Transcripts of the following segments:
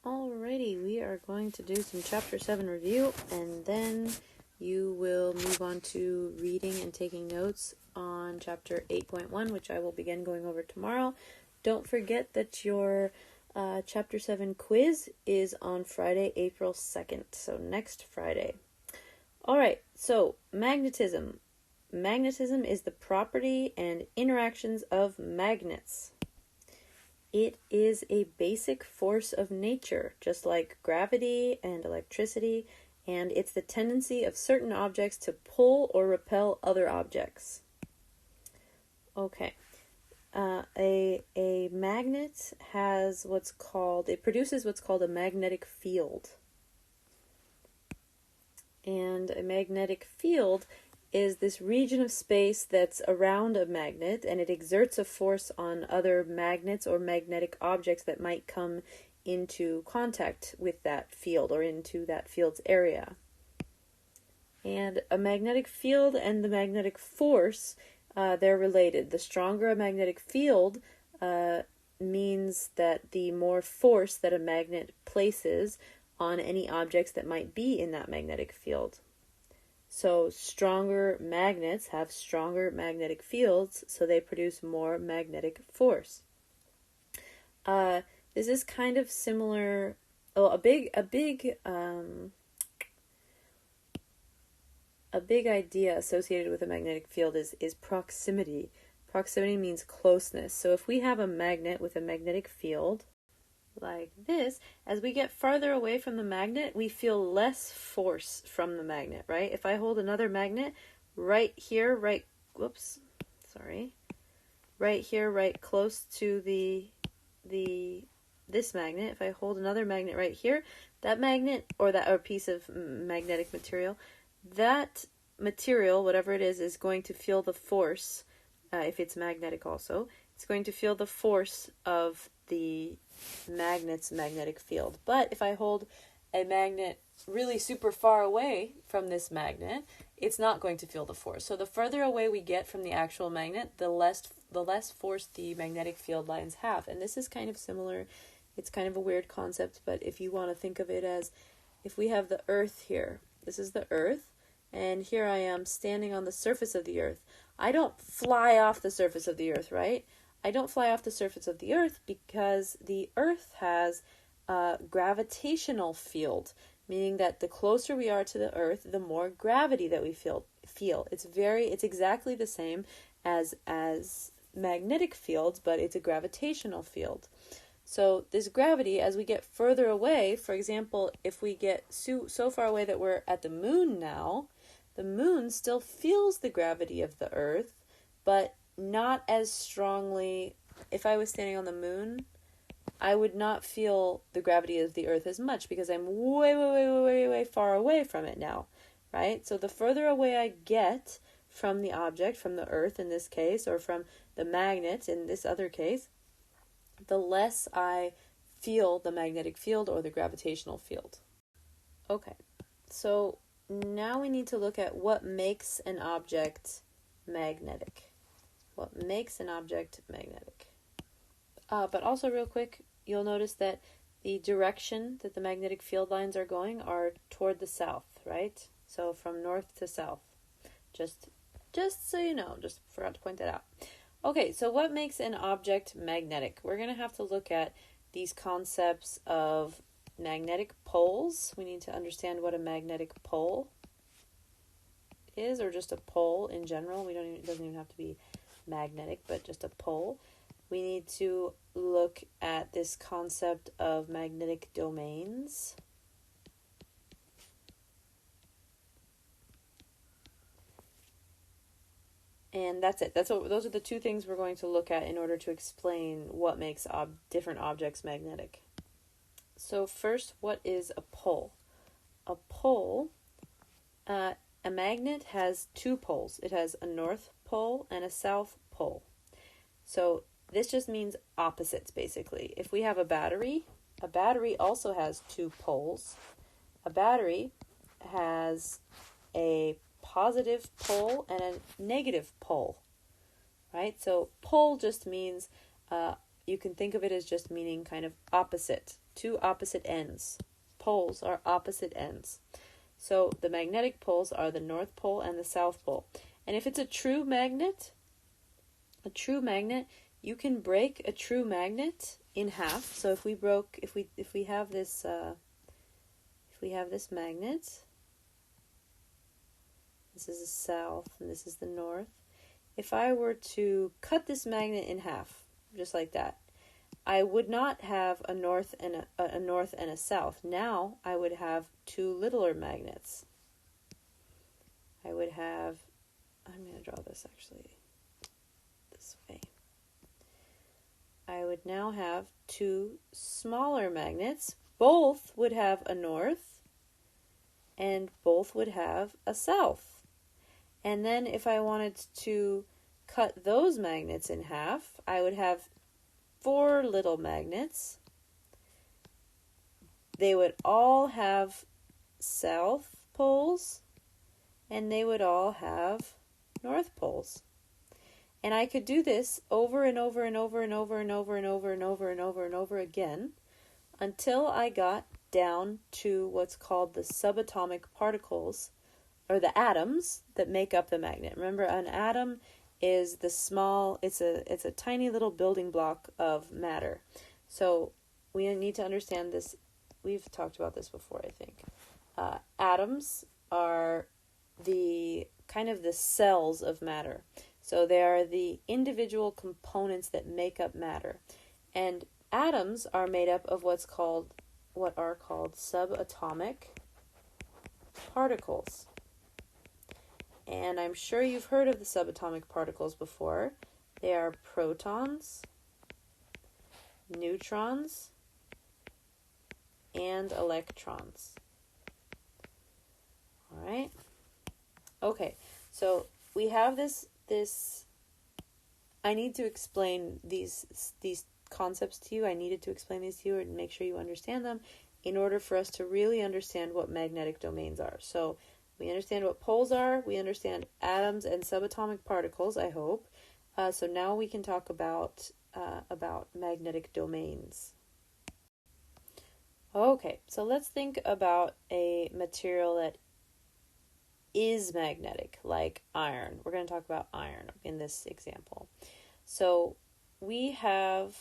Alrighty, we are going to do some Chapter 7 review, and then you will move on to reading and taking notes on Chapter 8.1, which I will begin going over tomorrow. Don't forget that your Chapter 7 quiz is on Friday, April 2nd, so next Friday. Alright, so magnetism. Magnetism is the property and interactions of magnets. It is a basic force of nature, just like gravity and electricity, and it's the tendency of certain objects to pull or repel other objects. Okay. A magnet has it produces what's called a magnetic field. And a magnetic field is this region of space that's around a magnet, and it exerts a force on other magnets or magnetic objects that might come into contact with that field or into that field's area. And a magnetic field and the magnetic force, they're related. The stronger a magnetic field means that the more force that a magnet places on any objects that might be in that magnetic field. So stronger magnets have stronger magnetic fields, so they produce more magnetic force. This is kind of similar. A big idea associated with a magnetic field is proximity. Proximity means closeness. So if we have a magnet with a magnetic field like this, as we get farther away from the magnet, we feel less force from the magnet, right? If I hold another magnet right here, right here, right close to this magnet, if I hold another magnet right here, that magnet or piece of magnetic material, that material, whatever it is going to feel the force, if it's magnetic also, it's going to feel the force of the magnet's magnetic field. But if I hold a magnet really super far away from this magnet, it's not going to feel the force. So the further away we get from the actual magnet, the less force the magnetic field lines have. And this is kind of similar. It's kind of a weird concept, but if you want to think of it as, if we have the Earth here, this is the Earth, and here I am standing on the surface of the Earth. I don't fly off the surface of the Earth, right? I don't fly off the surface of the Earth because the Earth has a gravitational field, meaning that the closer we are to the Earth, the more gravity that we feel. It's exactly the same as magnetic fields, but it's a gravitational field. So this gravity, as we get further away, for example, if we get so far away that we're at the moon now, the moon still feels the gravity of the Earth, but not as strongly. If I was standing on the moon, I would not feel the gravity of the Earth as much because I'm way far away from it now, right? So the further away I get from the object, from the Earth in this case, or from the magnet in this other case, the less I feel the magnetic field or the gravitational field. Okay, so now we need to look at what makes an object magnetic. What makes an object magnetic. But also real quick, you'll notice that the direction that the magnetic field lines are going are toward the south, right? So from north to south. Just so you know, just forgot to point that out. Okay, so what makes an object magnetic? We're going to have to look at these concepts of magnetic poles. We need to understand what a magnetic pole is, or just a pole in general. It doesn't even have to be magnetic, but just a pole. We need to look at this concept of magnetic domains. And that's it. Those are the two things we're going to look at in order to explain what makes different objects magnetic. So first, what is a pole? A pole, a magnet has two poles. It has a north pole and a south pole. So this just means opposites, basically. If we have a battery also has two poles. A battery has a positive pole and a negative pole, right? So pole just means you can think of it as just meaning kind of opposite, two opposite ends. Poles are opposite ends. So the magnetic poles are the North Pole and the South Pole. And if it's a true magnet, you can break a true magnet in half. So if we have this magnet, this is the south and this is the north. If I were to cut this magnet in half, just like that, I would not have a north and a south. Now I would have two littler magnets. I'm going to draw this actually this way. I would now have two smaller magnets. Both would have a north and both would have a south. And then if I wanted to cut those magnets in half, I would have 4 little magnets. They would all have south poles and they would all have north poles. And I could do this over and over and over and over and over and over and over and over and over again until I got down to what's called the subatomic particles, or the atoms that make up the magnet. Remember, an atom is it's a tiny little building block of matter. So we need to understand this. We've talked about this before, I think. Atoms are the kind of the cells of matter. So they are the individual components that make up matter. And atoms are made up of what are called subatomic particles. And I'm sure you've heard of the subatomic particles before. They are protons, neutrons, and electrons. All right? Okay, so we have this I need to explain these concepts to you. I needed to explain these to you and make sure you understand them in order for us to really understand what magnetic domains are. So we understand what poles are. We understand atoms and subatomic particles, I hope. So now we can talk about magnetic domains. Okay, so let's think about a material that is magnetic, like iron. We're going to talk about iron in this example. So we have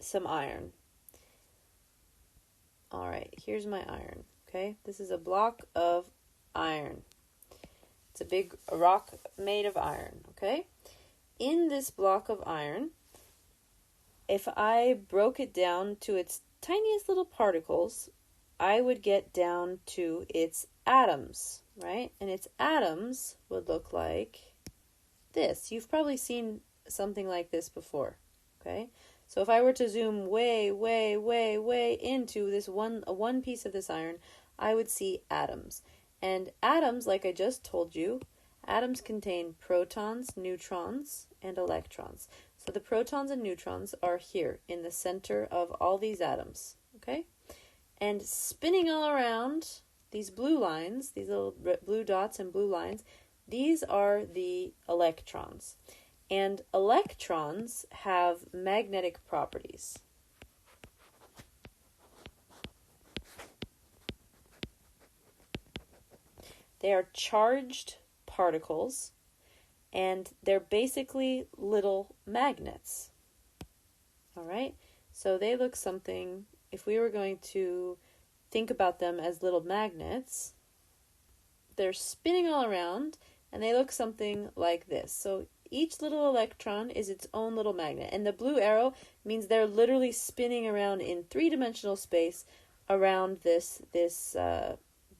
some iron. All right, here's my iron. Okay, this is a block of iron. It's a big rock made of iron. Okay, in this block of iron, if I broke it down to its tiniest little particles, I would get down to its atoms, right? And its atoms would look like this. You've probably seen something like this before, okay? So if I were to zoom way, way, way, way into this one piece of this iron, I would see atoms. And atoms, like I just told you, atoms contain protons, neutrons, and electrons. So the protons and neutrons are here in the center of all these atoms, okay? And spinning all around these blue lines, these little blue dots and blue lines, these are the electrons. And electrons have magnetic properties. They are charged particles, and they're basically little magnets. All right? So they look something, if we were going to think about them as little magnets, they're spinning all around, and they look something like this. So each little electron is its own little magnet, and the blue arrow means they're literally spinning around in three-dimensional space around this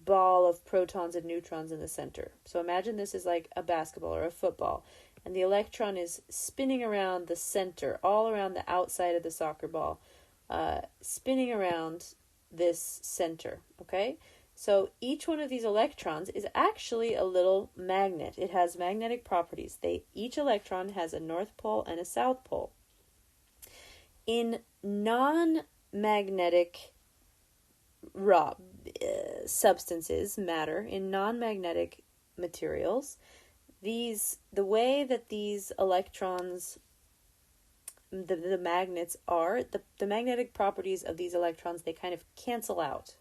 ball of protons and neutrons in the center. So imagine this is like a basketball or a football, and the electron is spinning around the center, all around the outside of the soccer ball, spinning around this center, okay? So each one of these electrons is actually a little magnet. It has magnetic properties. Each electron has a north pole and a south pole. In non-magnetic substances, matter, in non-magnetic materials, the way that these electrons the magnets are, the magnetic properties of these electrons, they kind of cancel out.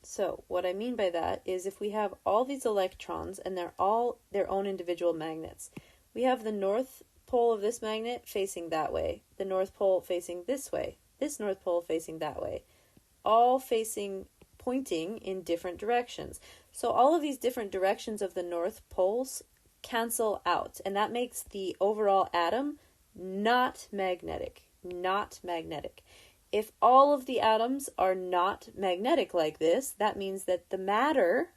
So what I mean by that is if we have all these electrons and they're all their own individual magnets, we have the north pole of this magnet facing that way, the north pole facing this way, this north pole facing that way, all pointing in different directions. So all of these different directions of the north poles cancel out, and that makes the overall atom not magnetic. Not magnetic. If all of the atoms are not magnetic like this, that means that the matter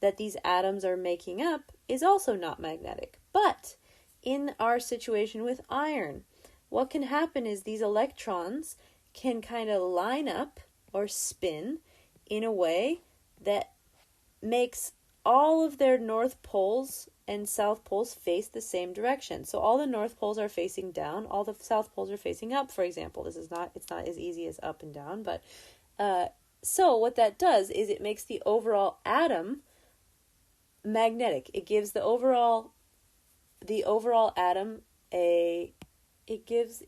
that these atoms are making up is also not magnetic. But in our situation with iron, what can happen is these electrons can kind of line up or spin in a way that makes all of their north poles and south poles face the same direction. So all the north poles are facing down, all the south poles are facing up, for example. It's not as easy as up and down, but so what that does is it makes the overall atom magnetic. It gives the overall atom it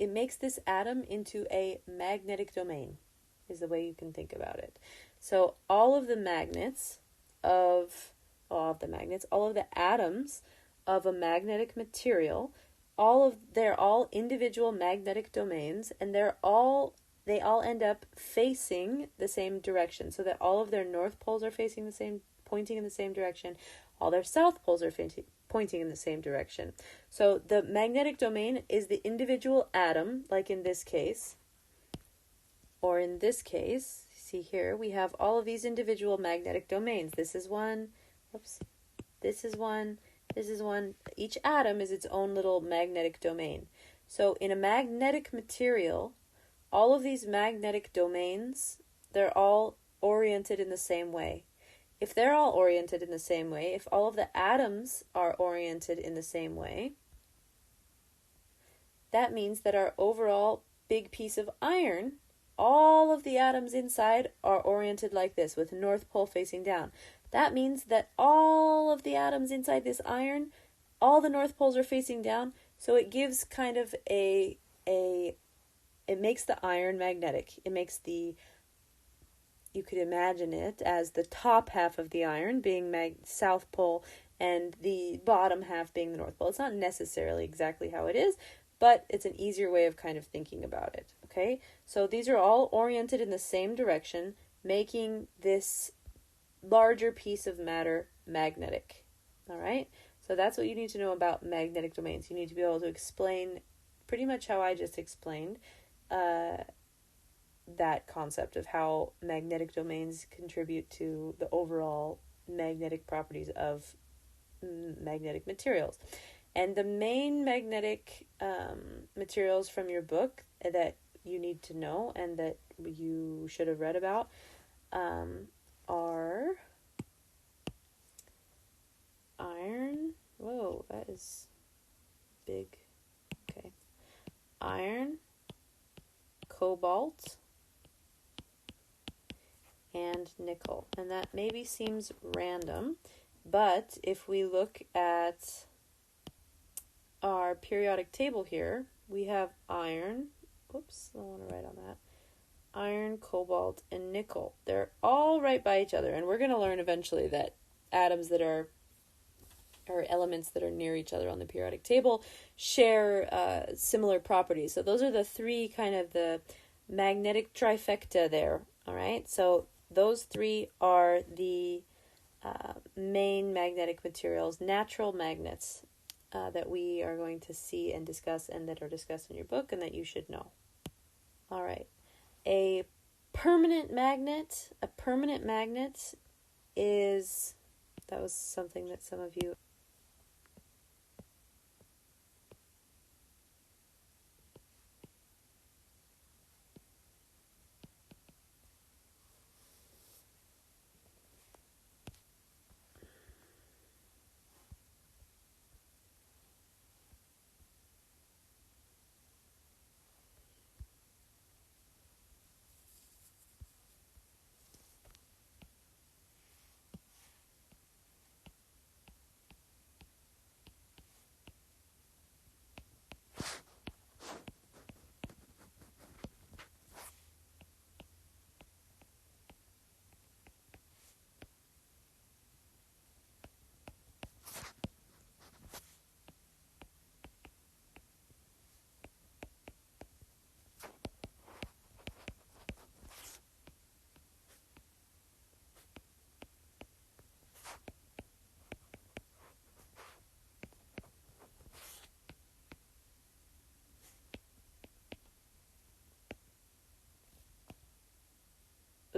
makes this atom into a magnetic domain, is the way you can think about it. So all of the atoms of a magnetic material, they're all individual magnetic domains, and they all end up facing the same direction, so that all of their north poles are pointing in the same direction, all their south poles are pointing in the same direction. So the magnetic domain is the individual atom, like in this case, or in this case, see here, we have all of these individual magnetic domains. This is one, this is one. Each atom is its own little magnetic domain. So in a magnetic material, all of these magnetic domains, they're all oriented in the same way. If they're all oriented in the same way, if all of the atoms are oriented in the same way, that means that our overall big piece of iron, all of the atoms inside are oriented like this, with north pole facing down. That means that all of the atoms inside this iron, all the north poles are facing down, so it gives kind of it makes the iron magnetic. It makes you could imagine it as the top half of the iron being south pole and the bottom half being the north pole. It's not necessarily exactly how it is, but it's an easier way of kind of thinking about it, okay? So these are all oriented in the same direction, making this larger piece of matter magnetic, all right? So that's what you need to know about magnetic domains. You need to be able to explain pretty much how I just explained that concept of how magnetic domains contribute to the overall magnetic properties of magnetic materials. And the main magnetic materials from your book that you need to know and that you should have read about are iron. Whoa, that is big. Okay. Iron, cobalt, and nickel. And that maybe seems random, but if we look at our periodic table here, we have iron. Oops, I don't want to write on that. Iron, cobalt, and nickel. They're all right by each other, and we're going to learn eventually that atoms that are or elements that are near each other on the periodic table share similar properties. So those are the three kind of the magnetic trifecta there. All right, so those three are the main magnetic materials, natural magnets that we are going to see and discuss, and that are discussed in your book and that you should know. All right, a permanent magnet is, that was something that some of you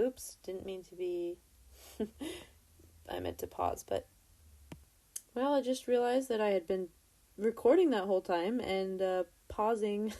Oops, didn't mean to be... I meant to pause, but... Well, I just realized that I had been recording that whole time and pausing.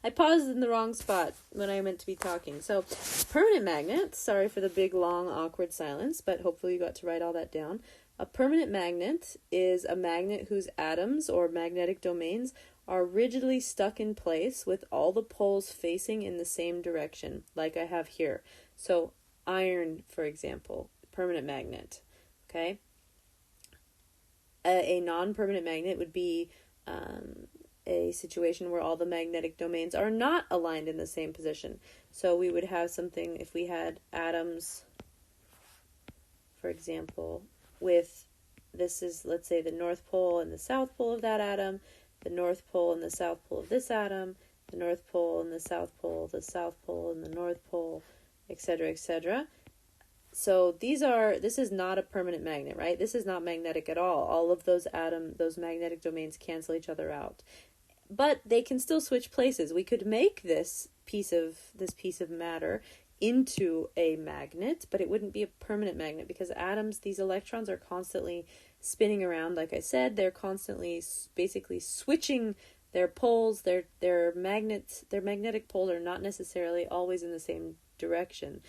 I paused in the wrong spot when I meant to be talking. So, permanent magnets, sorry for the big, long, awkward silence, but hopefully you got to write all that down. A permanent magnet is a magnet whose atoms or magnetic domains are rigidly stuck in place with all the poles facing in the same direction, like I have here. So, iron, for example, permanent magnet, okay? A non-permanent magnet would be a situation where all the magnetic domains are not aligned in the same position. So we would have something, if we had atoms, for example, with, this is, let's say, the North Pole and the South Pole of that atom, the North Pole and the South Pole of this atom, the North Pole and the South Pole, the South Pole and the North Pole, etc., etc. So this is not a permanent magnet, right? This is not magnetic at all. All of those those magnetic domains cancel each other out. But they can still switch places. We could make this piece of matter into a magnet, but it wouldn't be a permanent magnet because atoms, these electrons are constantly spinning around. Like I said, they're constantly basically switching their poles. Their magnetic poles are not necessarily always in the same direction.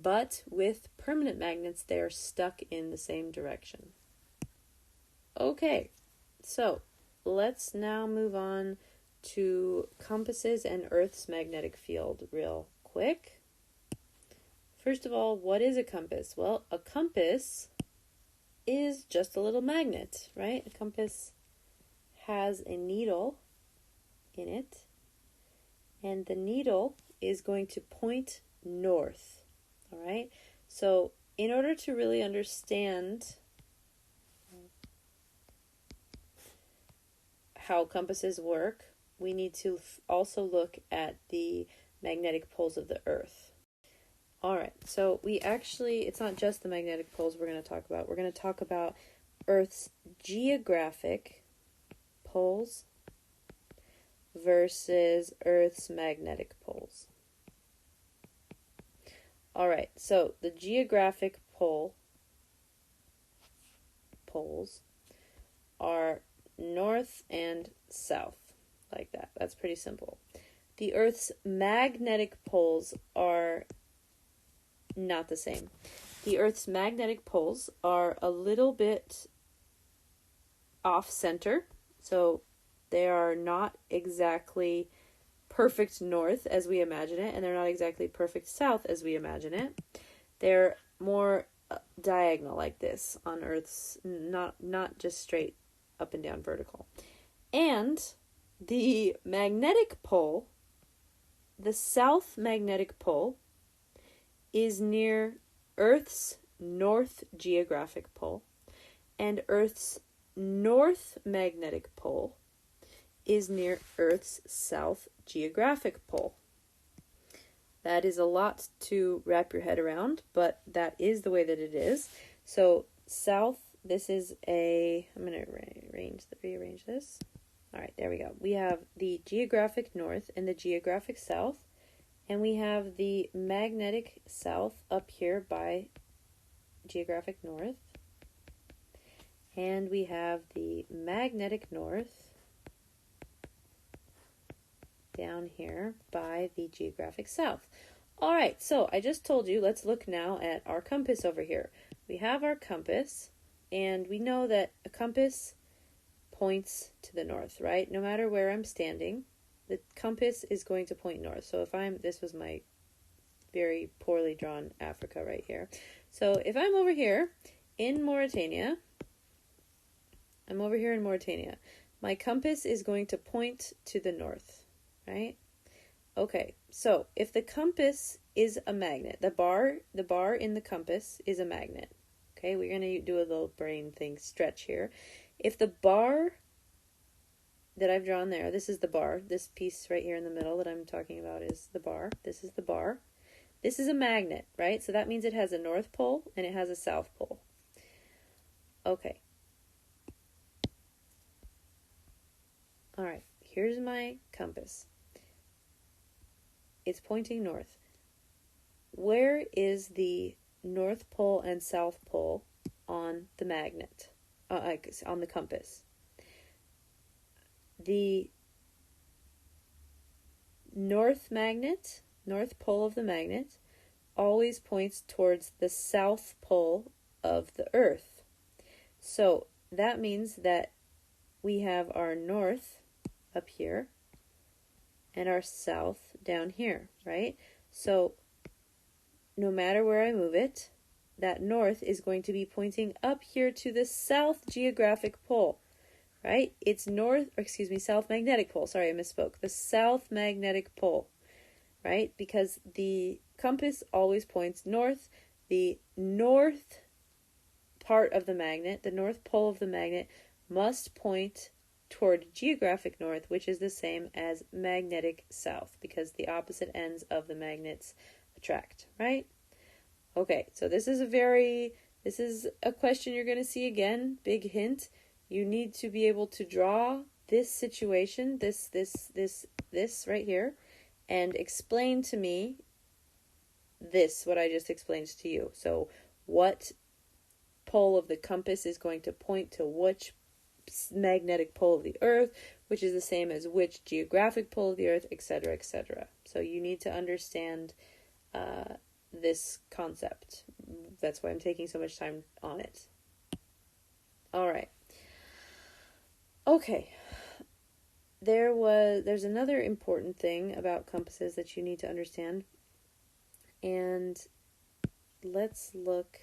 But with permanent magnets, they are stuck in the same direction. Okay, so let's now move on to compasses and Earth's magnetic field real quick. First of all, what is a compass? Well, a compass is just a little magnet, right? A compass has a needle in it, and the needle is going to point north. All right, so in order to really understand how compasses work, we need to also look at the magnetic poles of the Earth. All right, so it's not just the magnetic poles we're going to talk about. We're going to talk about Earth's geographic poles versus Earth's magnetic poles. All right, so the geographic poles are north and south, like that. That's pretty simple. The Earth's magnetic poles are not the same. The Earth's magnetic poles are a little bit off-center, so they are not exactly perfect north as we imagine it, and they're not exactly perfect south as we imagine it. They're more diagonal like this on Earth's, not just straight up and down vertical. And the magnetic pole, the south magnetic pole, is near Earth's north geographic pole, and Earth's north magnetic pole is near Earth's south geographic pole. That is a lot to wrap your head around, but that is the way that it is. So south, this is I'm going to rearrange this. All right, there we go. We have the geographic north and the geographic south, and we have the magnetic south up here by geographic north, and we have the magnetic north down here by the geographic south. All right, so I just told you, let's look now at our compass over here. We have our compass, and we know that a compass points to the north, right? No matter where I'm standing, the compass is going to point north. So this was my very poorly drawn Africa right here. So if I'm over here in Mauritania, my compass is going to point to the north. Right? Okay, so if the compass is a magnet, the bar in the compass is a magnet. Okay, we're going to do a little brain thing stretch here. If the bar that I've drawn there, this is the bar, this piece right here in the middle that I'm talking about is the bar. This is the bar. This is a magnet, right? So that means it has a north pole and it has a south pole. Okay. All right, here's my compass. It's pointing north. where is the North Pole and South Pole on the magnet, on the compass? The North Pole of the magnet, always points towards the South Pole of the Earth. So that means that we have our north up here and our south down here, right? So no matter where I move it, that north is going to be pointing up here to the south geographic pole, right? It's south magnetic pole. Sorry, I misspoke. The south magnetic pole, right? Because the compass always points north. The north part of the magnet, the North Pole of the magnet, must point toward geographic north, which is the same as magnetic south, because the opposite ends of the magnets attract, right? Okay, so this is a question you're going to see again. Big hint. You need to be able to draw this situation, this right here, and explain to me what I just explained to you. So what pole of the compass is going to point to which magnetic pole of the Earth, which is the same as which geographic pole of the Earth, etc., etc. So you need to understand this concept. That's why I'm taking so much time on it. All right. Okay. There's another important thing about compasses that you need to understand. And let's look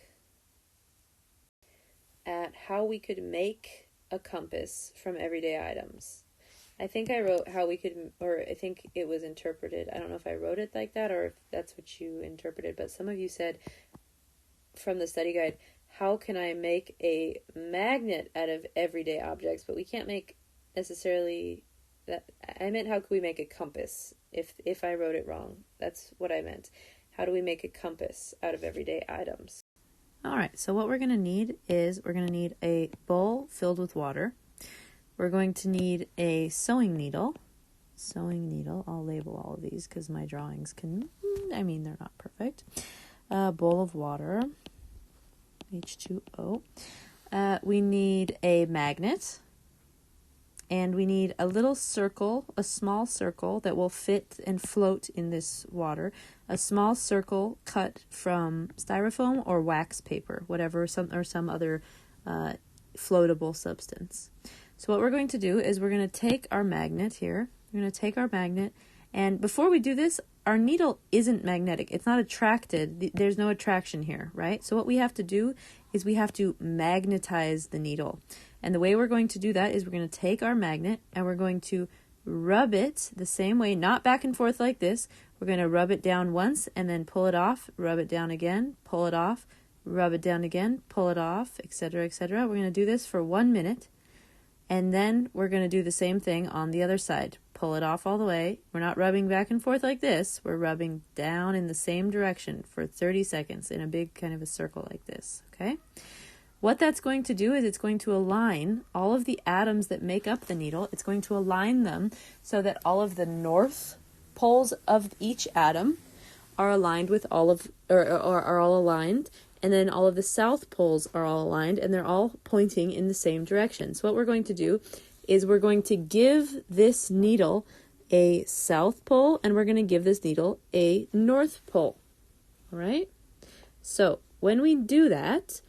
at how we could make a compass from everyday items. I think I wrote how we could, or I think it was interpreted. I don't know if I wrote it like that or if that's what you interpreted, but some of you said from the study guide, how can I make a magnet out of everyday objects? But we can't make necessarily that. I meant, how could we make a compass? If I wrote it wrong, that's what I meant. How do we make a compass out of everyday items? All right, so what we're going to need is we're going to need a bowl filled with water. We're going to need a sewing needle. I'll label all of these because my drawings they're not perfect. A bowl of water, H2O. We need a magnet. And we need a little circle, a small circle that will fit and float in this water. A small circle cut from styrofoam or wax paper, some other floatable substance. So what we're going to do is we're going to take our magnet here. We're going to take our magnet. And before we do this, our needle isn't magnetic. It's not attracted. There's no attraction here, right? So what we have to do is we have to magnetize the needle. And the way we're going to do that is we're going to take our magnet and we're going to rub it the same way, not back and forth like this. We're going to rub it down once and then pull it off, rub it down again, pull it off, rub it down again, pull it off, etc., etc. We're going to do this for 1 minute. And then we're going to do the same thing on the other side. Pull it off all the way. We're not rubbing back and forth like this. We're rubbing down in the same direction for 30 seconds in a big kind of a circle like this, okay? What that's going to do is it's going to align all of the atoms that make up the needle. It's going to align them so that all of the north poles of each atom are aligned with are all aligned, and then all of the south poles are all aligned, and they're all pointing in the same direction. So what we're going to do is we're going to give this needle a south pole, and we're going to give this needle a north pole. All right? So when we do that,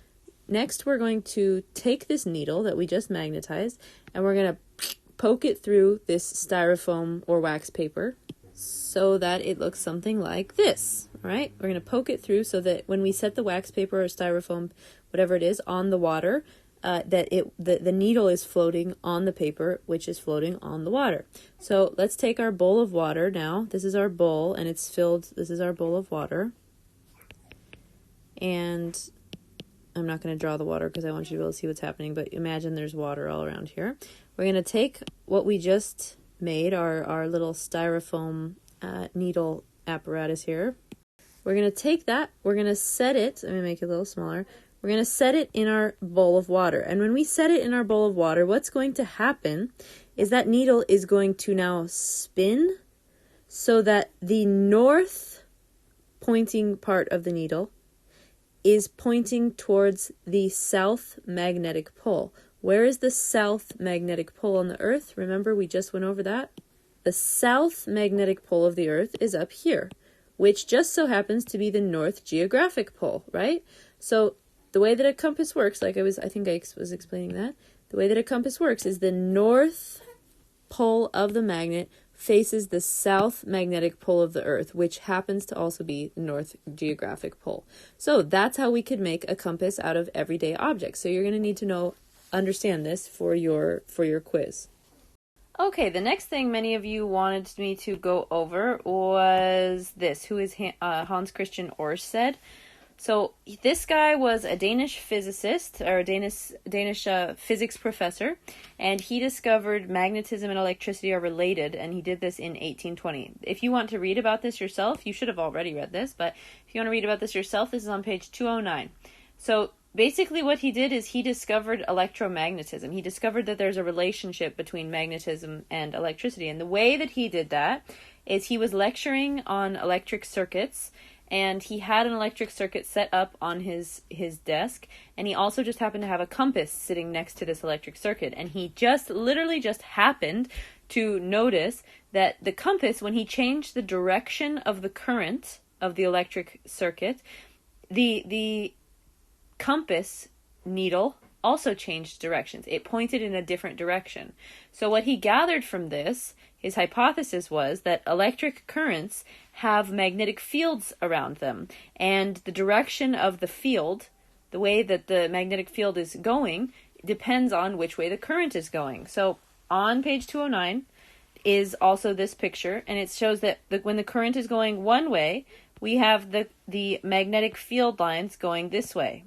next we're going to take this needle that we just magnetized, and we're going to poke it through this styrofoam or wax paper so that it looks something like this, right? We're going to poke it through so that when we set the wax paper or styrofoam, whatever it is, on the water, the needle is floating on the paper, which is floating on the water. So let's take our bowl of water now. This is our bowl, and it's filled. This is our bowl of water. And I'm not going to draw the water because I want you to be able to see what's happening, but imagine there's water all around here. We're going to take what we just made, our little styrofoam needle apparatus here. We're going to take that, we're going to set it, let me make it a little smaller. We're going to set it in our bowl of water. And when we set it in our bowl of water, what's going to happen is that needle is going to now spin so that the north pointing part of the needle is pointing towards the south magnetic pole. Where is the south magnetic pole on the Earth? Remember, we just went over that? The south magnetic pole of the Earth is up here, which just so happens to be the north geographic pole, right? So the way that a compass works, I think I was explaining that, the way that a compass works is the north pole of the magnet faces the south magnetic pole of the Earth, which happens to also be the north geographic pole. So that's how we could make a compass out of everyday objects. So you're going to need to understand this for your quiz. Okay, the next thing many of you wanted me to go over was this. Who is Hans Christian Ørsted? So this guy was a Danish physicist, or a Danish physics professor, and he discovered magnetism and electricity are related, and he did this in 1820. If you want to read about this yourself, you should have already read this, but if you want to read about this yourself, this is on page 209. So basically what he did is he discovered electromagnetism. He discovered that there's a relationship between magnetism and electricity, and the way that he did that is he was lecturing on electric circuits, and he had an electric circuit set up on his desk, and he also just happened to have a compass sitting next to this electric circuit, and he literally just happened to notice that the compass, when he changed the direction of the current of the electric circuit, the compass needle also changed directions. It pointed in a different direction. So what he gathered from this, his hypothesis was that electric currents have magnetic fields around them, and the direction of the field, the way that the magnetic field is going, depends on which way the current is going. So on page 209 is also this picture, and it shows that when the current is going one way, we have the magnetic field lines going this way.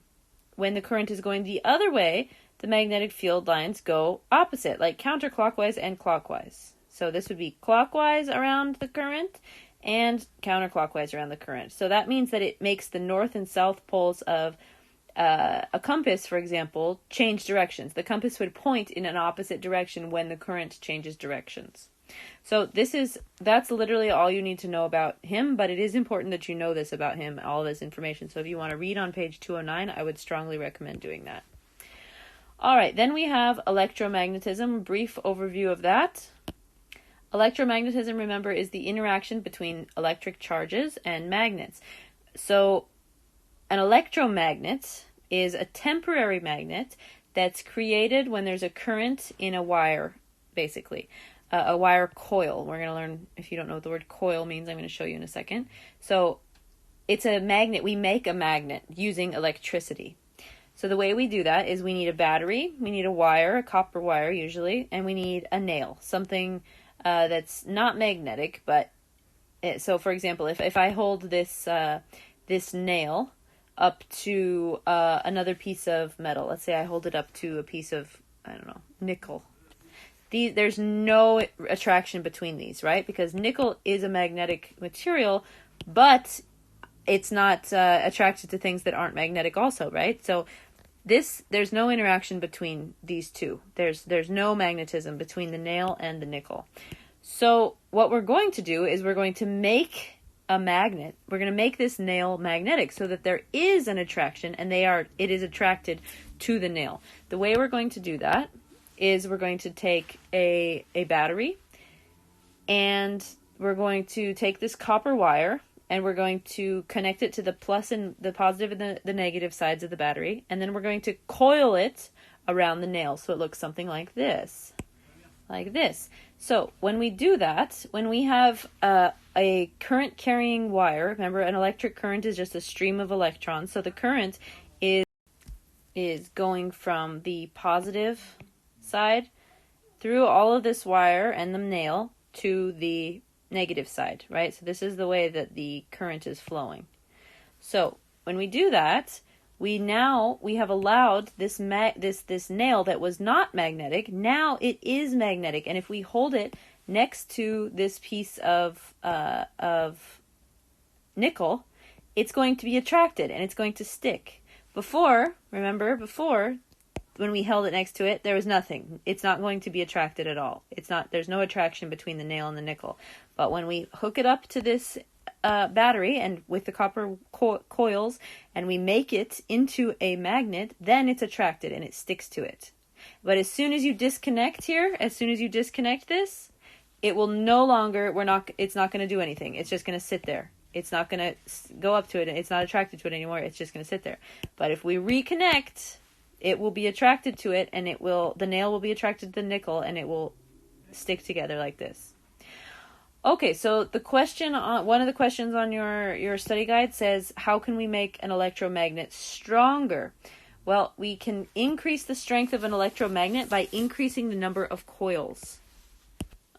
When the current is going the other way, the magnetic field lines go opposite, like counterclockwise and clockwise. So this would be clockwise around the current and counterclockwise around the current. So that means that it makes the north and south poles of a compass, for example, change directions. The compass would point in an opposite direction when the current changes directions. So that's literally all you need to know about him, but it is important that you know this about him, all this information. So if you want to read on page 209, I would strongly recommend doing that. All right, then we have electromagnetism, brief overview of that. Electromagnetism, remember, is the interaction between electric charges and magnets. So an electromagnet is a temporary magnet that's created when there's a current in a wire, basically. A wire coil. We're going to learn, if you don't know what the word coil means, I'm going to show you in a second. So it's a magnet. We make a magnet using electricity. So the way we do that is we need a battery, we need a wire, a copper wire usually, and we need a nail, something that's not magnetic, but so for example, if I hold this nail up to another piece of metal, let's say I hold it up to a piece of, nickel. There's no attraction between these, right? Because nickel is a magnetic material, but it's not attracted to things that aren't magnetic also, right? So there's no interaction between these two. There's no magnetism between the nail and the nickel. So what we're going to do is we're going to make a magnet. We're going to make this nail magnetic so that there is an attraction, and it is attracted to the nail. The way we're going to do that is we're going to take a battery, and we're going to take this copper wire, and we're going to connect it to the plus and the positive and the negative sides of the battery, and then we're going to coil it around the nail so it looks something like this. So when we do that, when we have a current carrying wire, remember an electric current is just a stream of electrons, so the current is going from the positive side through all of this wire and the nail to the negative side, right? So this is the way that the current is flowing. So when we do that, we have allowed this nail that was not magnetic, now it is magnetic, and if we hold it next to this piece of nickel, it's going to be attracted and it's going to stick. Before, when we held it next to it, there was nothing. It's not going to be attracted at all. There's no attraction between the nail and the nickel. But when we hook it up to this battery and with the copper coils, and we make it into a magnet, then it's attracted and it sticks to it. But as soon as you disconnect here, as soon as you disconnect this, it will no longer, it's not going to do anything. It's just going to sit there. It's not going to go up to it. It's not attracted to it anymore. It's just going to sit there. But if we reconnect, it will be attracted to it, and the nail will be attracted to the nickel, and it will stick together like this. Okay, so one of the questions on your study guide says, how can we make an electromagnet stronger? Well, we can increase the strength of an electromagnet by increasing the number of coils.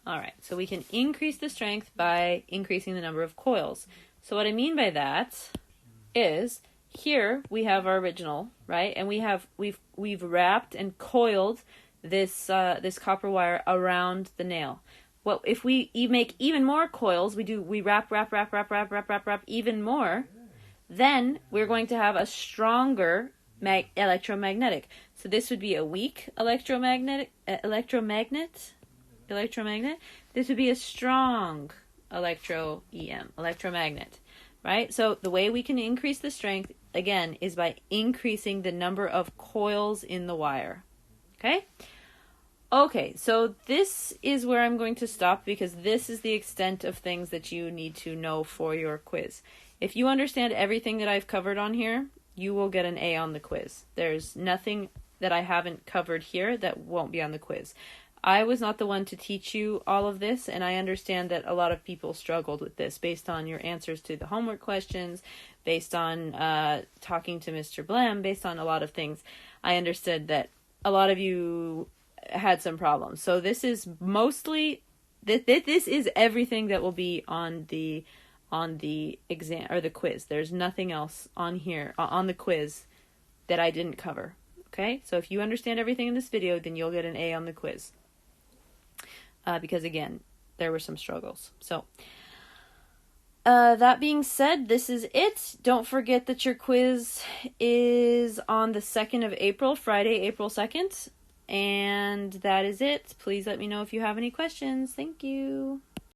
All right, so we can increase the strength by increasing the number of coils. So what I mean by that is, here we have our original, right? And we've wrapped and coiled this copper wire around the nail. Well, if we make even more coils, we wrap even more, then we're going to have a stronger electromagnetic. So this would be a weak electromagnet. This would be a strong electromagnet, right? So the way we can increase the strength, again, is by increasing the number of coils in the wire. Okay, so this is where I'm going to stop, because this is the extent of things that you need to know for your quiz. If you understand everything that I've covered on here, you will get an A on the quiz. There's nothing that I haven't covered here that won't be on the quiz. I was not the one to teach you all of this, and I understand that a lot of people struggled with this based on your answers to the homework questions, based on talking to Mr. Blam, based on a lot of things. I understood that a lot of you had some problems. So this is mostly, this is everything that will be on the exam or the quiz. There's nothing else on here, on the quiz, that I didn't cover. Okay, so if you understand everything in this video, then you'll get an A on the quiz. Because again, there were some struggles. So, that being said, this is it. Don't forget that your quiz is on the 2nd of April, Friday, April 2nd. And that is it. Please let me know if you have any questions. Thank you.